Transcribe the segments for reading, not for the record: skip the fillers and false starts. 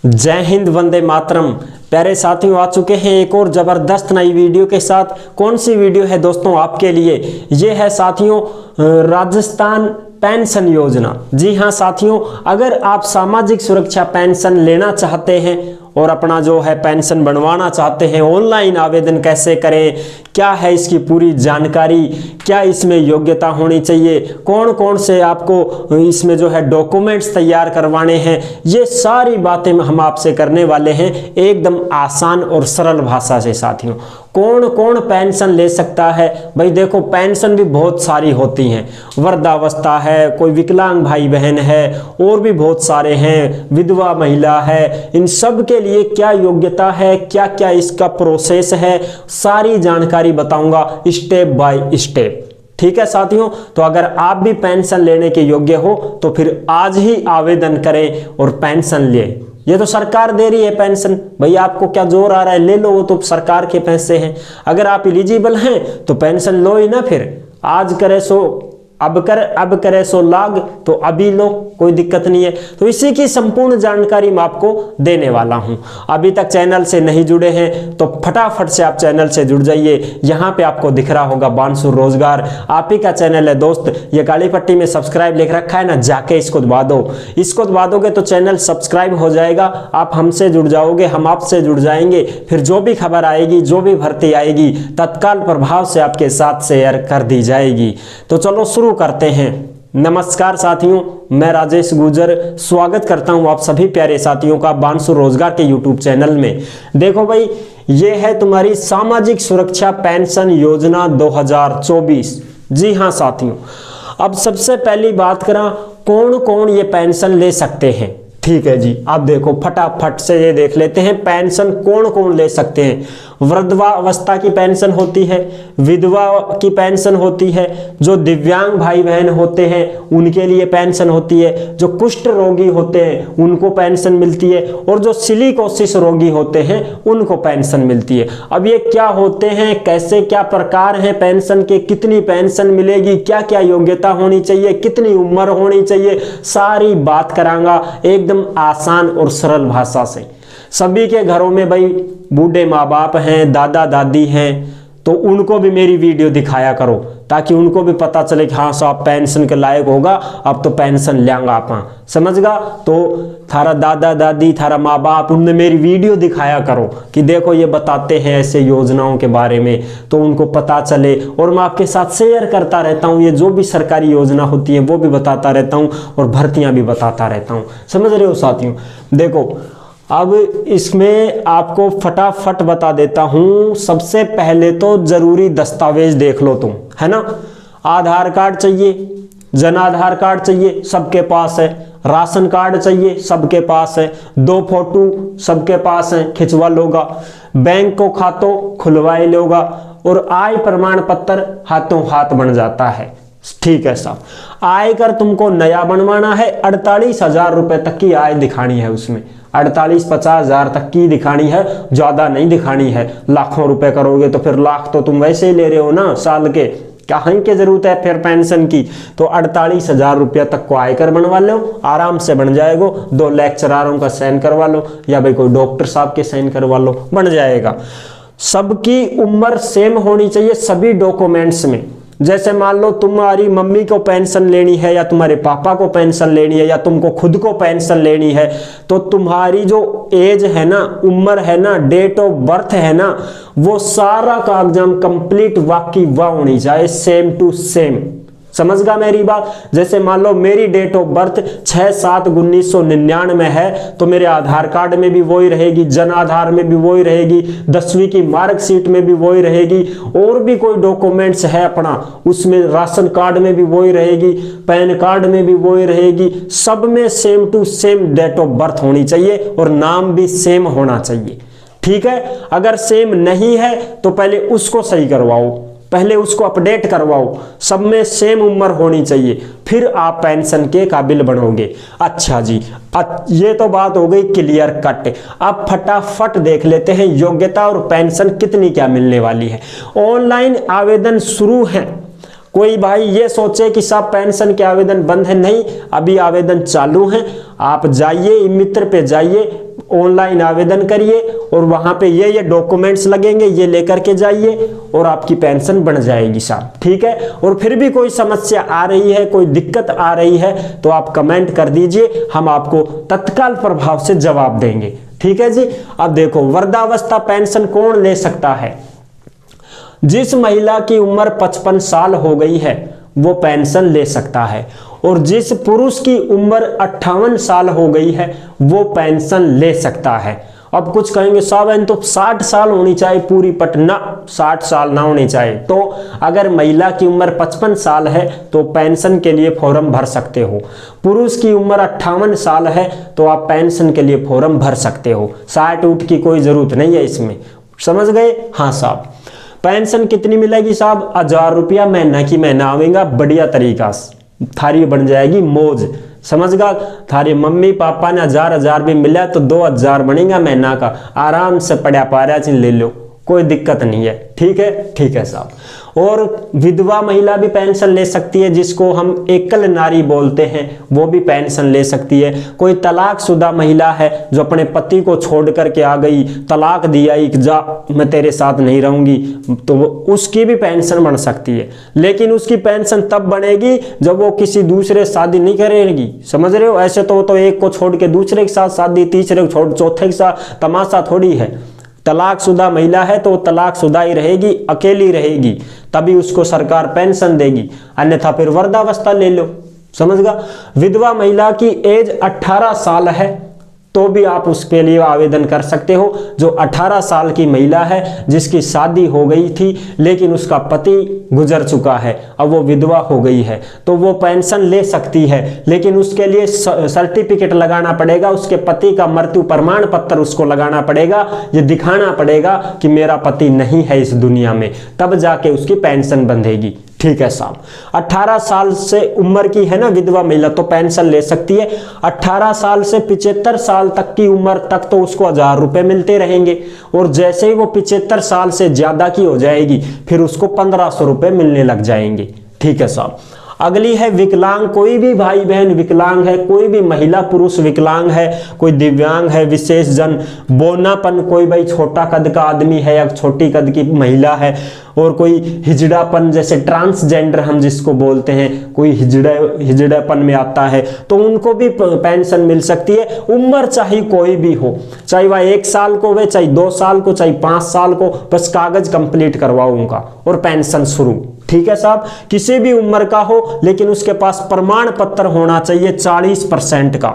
जय हिंद, वंदे मातरम। प्यारे साथियों, आ चुके हैं एक और जबरदस्त नई वीडियो के साथ। कौन सी वीडियो है दोस्तों आपके लिए? ये है साथियों राजस्थान पेंशन योजना। जी हाँ साथियों, अगर आप सामाजिक सुरक्षा पेंशन लेना चाहते हैं और अपना जो है पेंशन बनवाना चाहते हैं, ऑनलाइन आवेदन कैसे करें, क्या है इसकी पूरी जानकारी, क्या इसमें योग्यता होनी चाहिए, कौन कौन से आपको इसमें जो है डॉक्यूमेंट्स तैयार करवाने हैं, ये सारी बातें हम आपसे करने वाले हैं एकदम आसान और सरल भाषा से। साथियों, कौन कौन पेंशन ले सकता है? भाई देखो, पेंशन भी बहुत सारी होती हैं। वृद्धावस्था है, कोई विकलांग भाई बहन है, और भी बहुत सारे हैं, विधवा महिला है। इन सब के लिए क्या योग्यता है, क्या क्या इसका प्रोसेस है, सारी जानकारी बताऊंगा स्टेप बाय स्टेप। ठीक है साथियों, तो अगर आप भी पेंशन लेने के योग्य हो तो फिर आज ही आवेदन करें और पेंशन लें। ये तो सरकार दे रही है पेंशन, भाई आपको क्या जोर आ रहा है? ले लो, वो तो सरकार के पैसे हैं। अगर आप एलिजिबल हैं तो पेंशन लो ही ना। फिर आज करे सो अब करे सो लाग, तो अभी लो, कोई दिक्कत नहीं है। तो इसी की संपूर्ण जानकारी मैं आपको देने वाला हूं। अभी तक चैनल से नहीं जुड़े हैं तो फटाफट से आप चैनल से जुड़ जाइए। यहां पे आपको दिख रहा होगा बानसूर रोजगार, आप ही का चैनल है दोस्त। ये काली पट्टी में सब्सक्राइब लिख रखा है ना, जाके इसको दबा दो। इसको दबा दोगे तो चैनल सब्सक्राइब हो जाएगा, आप हमसे जुड़ जाओगे, हम आपसे जुड़ जाएंगे। फिर जो भी खबर आएगी, जो भी भर्ती आएगी, तत्काल प्रभाव से आपके साथ शेयर कर दी जाएगी। तो चलो शुरू करते हैं। नमस्कार साथियों, मैं राजेश गुजर स्वागत करता हूं आप सभी प्यारे साथियों का बानसूर रोजगार के यूट्यूब चैनल में। देखो भाई, ये है तुम्हारी सामाजिक सुरक्षा पेंशन योजना 2024। जी हां साथियों, अब सबसे पहली बात करें कौन कौन ये पेंशन ले सकते हैं। ठीक है जी, आप देखो फटाफट से ये देख लेते हैं पेंशन कौन कौन ले सकते हैं। वृद्धावस्था की पेंशन होती है, विधवा की पेंशन होती है, जो दिव्यांग भाई बहन होते हैं उनके लिए पेंशन होती है, जो कुष्ठ रोगी होते हैं उनको पेंशन मिलती है, और जो सिलिकोसिस रोगी होते हैं उनको पेंशन मिलती है। अब ये क्या होते हैं, कैसे क्या प्रकार हैं पेंशन के, कितनी पेंशन मिलेगी, क्या क्या योग्यता होनी चाहिए, कितनी उम्र होनी चाहिए, सारी बात करांगा एकदम आसान और सरल भाषा से। सभी के घरों में भाई बूढ़े माँ बाप हैं, दादा दादी हैं, तो उनको भी मेरी वीडियो दिखाया करो ताकि उनको भी पता चले कि हाँ साहब पेंशन के लायक होगा, अब तो पेंशन लेंगा आप, समझगा। तो थारा दादा दादी, थारा माँ बाप, उनने मेरी वीडियो दिखाया करो कि देखो ये बताते हैं ऐसे योजनाओं के बारे में, तो उनको पता चले। और मैं आपके साथ शेयर करता रहता हूँ, ये जो भी सरकारी योजना होती है वो भी बताता रहता हूँ और भर्तियाँ भी बताता रहता हूँ, समझ रहे हो साथियों। देखो अब इसमें आपको फटाफट बता देता हूं। सबसे पहले तो जरूरी दस्तावेज देख लो तुम, है ना। आधार कार्ड चाहिए, जन आधार कार्ड चाहिए, सबके पास है। राशन कार्ड चाहिए, सबके पास है। 2 फोटो सबके पास है, खिंचवा लोगा। बैंक को खातों खुलवाए लोगा, और आय प्रमाण पत्र हाथों हाथ बन जाता है। ठीक है साहब, आयकर तुमको नया बनवाना है। 48,000 रुपए तक की आय दिखानी है उसमें, 48-50 हजार तक की दिखानी है, ज्यादा नहीं दिखानी है। लाखों रुपए करोगे तो फिर लाख तो तुम वैसे ही ले रहे हो ना साल के, कहाँ की जरूरत है फिर पेंशन की। तो 48,000 रुपया तक को आयकर बनवा लो, आराम से बन जाएगा। 2 लेक्चरारों का साइन करवा लो, या भाई कोई डॉक्टर साहब के साइन करवा लो, बन जाएगा। सबकी उम्र सेम होनी चाहिए सभी डॉक्यूमेंट्स में। जैसे मान लो तुम्हारी मम्मी को पेंशन लेनी है, या तुम्हारे पापा को पेंशन लेनी है, या तुमको खुद को पेंशन लेनी है, तो तुम्हारी जो एज है ना, उम्र है ना, डेट ऑफ बर्थ है ना, वो सारा कागजाम कंप्लीट वाकई वाह होनी चाहिए, सेम टू सेम। समझ गा मेरी बात। जैसे मान लो मेरी डेट ऑफ बर्थ 6/7/1999 है, तो मेरे आधार कार्ड में भी वही रहेगी, जन आधार में भी वही रहेगी, 10वीं की मार्कशीट में भी वही रहेगी, और भी कोई डॉक्यूमेंट्स है अपना उसमें, राशन कार्ड में भी वही रहेगी, पैन कार्ड में भी वही रहेगी। सब में same to same date of birth होनी चाहिए, और नाम भी सेम होना चाहिए। ठीक है, अगर सेम नहीं है तो पहले उसको सही करवाओ, पहले उसको अपडेट करवाओ। सब में सेम उम्र होनी चाहिए, फिर आप पेंशन के काबिल बनोगे। अच्छा जी, ये तो बात हो गई क्लियर कट। अब फटाफट देख लेते हैं योग्यता और पेंशन कितनी क्या मिलने वाली है। ऑनलाइन आवेदन शुरू है। कोई भाई ये सोचे कि साहब पेंशन के आवेदन बंद है, नहीं, अभी आवेदन चालू है। आप जाइए, मित्र पे जाइए, ऑनलाइन आवेदन करिए और वहां पे ये डॉक्यूमेंट्स लगेंगे, ये लेकर के जाइए और आपकी पेंशन बन जाएगी साहब, ठीक है। और फिर भी कोई समस्या आ रही है, कोई दिक्कत आ रही है तो आप कमेंट कर दीजिए, हम आपको तत्काल प्रभाव से जवाब देंगे, ठीक है जी। अब देखो, वृद्धावस्था पेंशन कौन ले सकता है? जिस महिला की उम्र 55 साल हो गई है वो पेंशन ले सकता है, और जिस पुरुष की उम्र 58 साल हो गई है वो पेंशन ले सकता है। अब कुछ कहेंगे साहब तो 60 साल होनी चाहिए पूरी पटना, 60 साल ना होनी चाहिए। तो अगर महिला की उम्र 55 साल है तो पेंशन के लिए फॉर्म भर सकते हो, पुरुष की उम्र 58 साल है तो आप पेंशन के लिए फॉर्म भर सकते हो। 60 उठ की कोई जरूरत नहीं है इसमें, समझ गए? हाँ साहब। पेंशन कितनी मिलेगी साहब? 1000 रुपया महीना की महीना आवेगा, बढ़िया तरीका से थारी बन जाएगी मौज, समझ गा। थारी मम्मी पापा ने 1000 भी मिला तो 2000 बनेगा महीना का, आराम से पड़ा पारा चिन्ह ले लो, कोई दिक्कत नहीं है, ठीक है, ठीक है साहब। और विधवा महिला भी पेंशन ले सकती है, जिसको हम एकल नारी बोलते हैं, वो भी पेंशन ले सकती है। कोई तलाकशुदा महिला है जो अपने पति को छोड़ करके आ गई, तलाक दिया, जा मैं तेरे साथ नहीं रहूंगी, तो उसकी भी पेंशन बन सकती है। लेकिन उसकी पेंशन तब बनेगी जब वो किसी दूसरे शादी नहीं करेगी, समझ रहे हो? ऐसे तो एक को छोड़ के दूसरे के साथ शादी, तीसरे को छोड़ चौथे के साथ, तमाशा थोड़ी है। तलाकशुदा महिला है तो तलाकशुदा ही रहेगी, अकेली रहेगी, तभी उसको सरकार पेंशन देगी, अन्यथा फिर वृद्धावस्था ले लो, समझ गया। विधवा महिला की एज 18 साल है तो भी आप उसके लिए आवेदन कर सकते हो। जो 18 साल की महिला है जिसकी शादी हो गई थी लेकिन उसका पति गुजर चुका है, अब वो विधवा हो गई है, तो वो पेंशन ले सकती है, लेकिन उसके लिए सर्टिफिकेट लगाना पड़ेगा, उसके पति का मृत्यु प्रमाण पत्र उसको लगाना पड़ेगा, ये दिखाना पड़ेगा कि मेरा पति नहीं है इस दुनिया में, तब जाके उसकी पेंशन बंधेगी, ठीक है साहब। 18 साल से उम्र की है ना विधवा महिला तो पेंशन ले सकती है। 18 साल से 75 साल तक की उम्र तक तो उसको 1000 रुपए मिलते रहेंगे, और जैसे ही वो 75 साल से ज्यादा की हो जाएगी फिर उसको 1500 रुपए मिलने लग जाएंगे, ठीक है साहब। अगली है विकलांग। कोई भी भाई बहन विकलांग है, कोई भी महिला पुरुष विकलांग है, कोई दिव्यांग है, विशेष जन, बोनापन, कोई भाई छोटा कद का आदमी है या छोटी कद की महिला है, और कोई हिजड़ापन जैसे ट्रांसजेंडर हम जिसको बोलते हैं, कोई हिजड़ापन में आता है तो उनको भी पेंशन मिल सकती है। उम्र चाहे कोई भी हो, चाहे वह 1 साल को हो, चाहे 2 साल को, चाहे 5 साल को, बस कागज कंप्लीट करवाओ उनका और पेंशन शुरू, ठीक है साहब। किसी भी उम्र का हो लेकिन उसके पास प्रमाण पत्र होना चाहिए 40% का,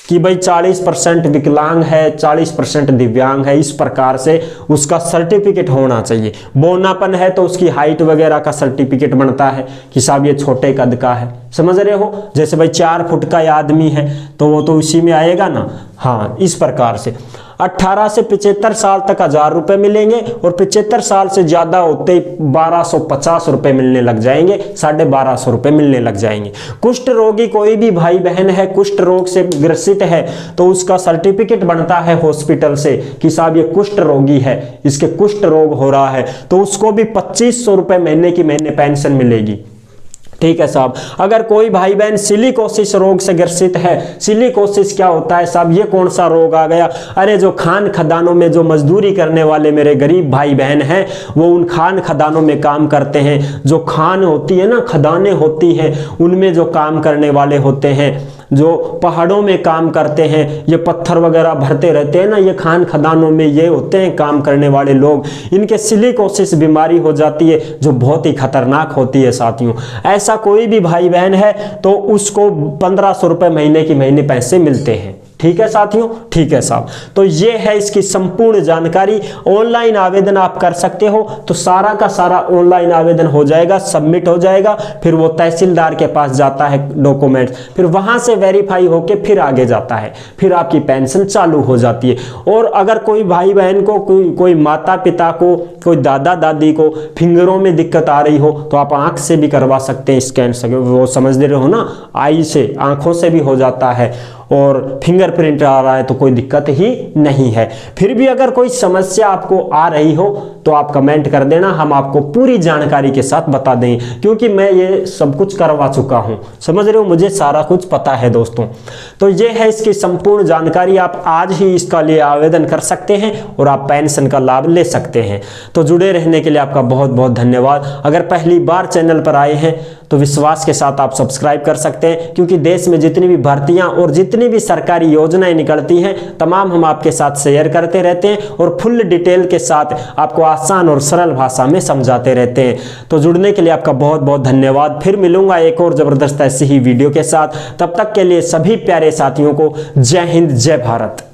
कि भाई 40% विकलांग है, 40% दिव्यांग है, इस प्रकार से उसका सर्टिफिकेट होना चाहिए। बोनापन है तो उसकी हाइट वगैरह का सर्टिफिकेट बनता है कि साहब ये छोटे कद का है, समझ रहे हो? जैसे भाई 4 फुट का आदमी है तो वो तो उसी में आएगा ना, हाँ, इस प्रकार से। 18 से 75 साल तक 1000 रुपए मिलेंगे, और 75 साल से ज्यादा होते ही 1250 रुपए मिलने लग जाएंगे, 1250 रुपए मिलने लग जाएंगे। कुष्ठ रोगी, कोई भी भाई बहन है कुष्ठ रोग से ग्रसित है तो उसका सर्टिफिकेट बनता है हॉस्पिटल से कि साहब ये कुष्ठ रोगी है, इसके कुष्ठ रोग हो रहा है, तो उसको भी 2500 रुपए महीने की महीने पेंशन मिलेगी, ठीक है साहब। अगर कोई भाई बहन सिलिकोसिस रोग से ग्रसित है, सिलिकोसिस क्या होता है साहब, ये कौन सा रोग आ गया? अरे जो खान खदानों में जो मजदूरी करने वाले मेरे गरीब भाई बहन हैं, वो उन खान खदानों में काम करते हैं, जो खान होती है ना, खदानें होती हैं, उनमें जो काम करने वाले होते हैं, जो पहाड़ों में काम करते हैं, ये पत्थर वगैरह भरते रहते हैं ना, ये खान खदानों में ये होते हैं काम करने वाले लोग, इनके सिलिकोसिस बीमारी हो जाती है जो बहुत ही खतरनाक होती है साथियों। ऐसा कोई भी भाई बहन है तो उसको 1500 रुपए महीने की महीने पैसे मिलते हैं, ठीक है साथियों, ठीक है साहब। तो ये है इसकी संपूर्ण जानकारी। ऑनलाइन आवेदन आप कर सकते हो, तो सारा का सारा ऑनलाइन आवेदन हो जाएगा, सबमिट हो जाएगा, फिर वो तहसीलदार के पास जाता है डॉक्यूमेंट, फिर वहां से वेरीफाई होके फिर आगे जाता है, फिर आपकी पेंशन चालू हो जाती है। और अगर कोई भाई बहन को, कोई माता पिता को, कोई दादा दादी को फिंगरों में दिक्कत आ रही हो तो आप आंख से भी करवा सकते हैं स्कैन, वो समझ रहे हो ना, आई से, आंखों से भी हो जाता है और फिंगरप्रिंट आ रहा है तो कोई दिक्कत ही नहीं है। फिर भी अगर कोई समस्या आपको आ रही हो तो आप कमेंट कर देना, हम आपको पूरी जानकारी के साथ बता दें, क्योंकि मैं ये सब कुछ करवा चुका हूं, समझ रहे हो, मुझे सारा कुछ पता है दोस्तों। तो ये है इसकी संपूर्ण जानकारी। आप आज ही इसका लिए आवेदन कर सकते हैं और आप पेंशन का लाभ ले सकते हैं। तो जुड़े रहने के लिए आपका बहुत बहुत धन्यवाद। अगर पहली बार चैनल पर आए हैं तो विश्वास के साथ आप सब्सक्राइब कर सकते हैं, क्योंकि देश में जितनी भी भर्तियां और जितनी भी सरकारी योजनाएं निकलती हैं तमाम हम आपके साथ शेयर करते रहते हैं और फुल डिटेल के साथ आपको आसान और सरल भाषा में समझाते रहते हैं। तो जुड़ने के लिए आपका बहुत बहुत धन्यवाद। फिर मिलूंगा एक और जबरदस्त ऐसी ही वीडियो के साथ। तब तक के लिए सभी प्यारे साथियों को जय हिंद, जय भारत।